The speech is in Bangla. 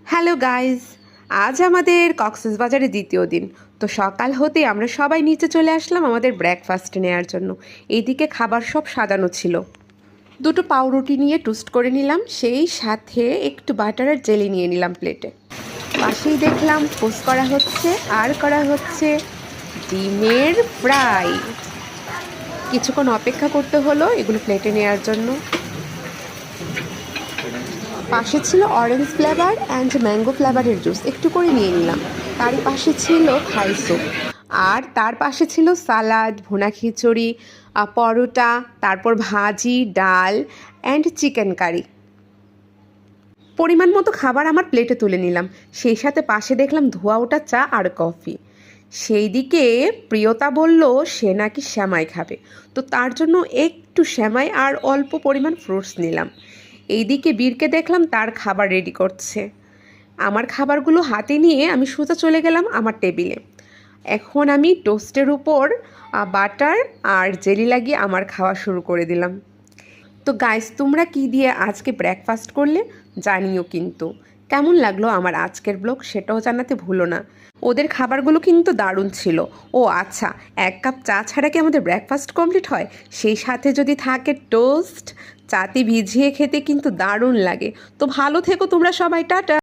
হ্যালো গাইজ, আজ আমাদের কক্সবাজারে দ্বিতীয় দিন। তো সকাল হতেই আমরা সবাই নিচে চলে আসলাম আমাদের ব্রেকফাস্ট নেওয়ার জন্য। এইদিকে খাবার সব সাজানো ছিল। দুটো পাউরুটি নিয়ে টোস্ট করে নিলাম, সেই সাথে একটু বাটার আর জেলি নিয়ে নিলাম প্লেটে। পাশেই দেখলাম পোস্ট করা হচ্ছে আর করা হচ্ছে ডিমের ফ্রাই। কিছুক্ষণ অপেক্ষা করতে হলো এগুলো প্লেটে নেওয়ার জন্য। পাশে ছিল অরেঞ্জ ফ্লেভার অ্যান্ড ম্যাঙ্গো ফ্লেভারের জুস, একটু করে নিয়ে নিলাম। তারই পাশে ছিল থাই স্যুপ, আর তার পাশে ছিল সালাদ, ভুনা খিচুড়ি, পরোটা, তারপর ভাজি, ডাল অ্যান্ড চিকেন কারি। পরিমাণ মতো খাবার আমার প্লেটে তুলে নিলাম, সেই সাথে পাশে দেখলাম ধোয়া ওঠা চা আর কফি। সেই দিকে প্রিয়তা বলল সে নাকি শ্যামাই খাবে, তো তার জন্য একটু শ্যামাই আর অল্প পরিমাণ ফ্রুটস নিলাম। এইদিকে বীরকে দেখলাম তার খাবার রেডি করছে। আমার খাবারগুলো হাতে নিয়ে আমি সোজা চলে গেলাম আমার টেবিলে। এখন আমি টোস্টের উপর বাটার আর জেলি লাগিয়ে আমার খাওয়া শুরু করে দিলাম। তো গাইস, তোমরা কি দিয়ে আজকে ব্রেকফাস্ট করলে জানিও কিন্তু। কেমন লাগলো আমার আজকের ব্লগ সেটাও জানাতে ভুলো না। ওদের খাবারগুলো কিন্তু দারুণ ছিল। ও আচ্ছা, 1 কাপ চা ছাড়া কি আমাদের ব্রেকফাস্ট কমপ্লিট হয়? সেই সাথে যদি থাকে টোস্ট, চাতে ভিজিয়ে খেতে কিন্তু দারুণ লাগে। তো ভালো থেকো তোমরা সবাই, টাটা।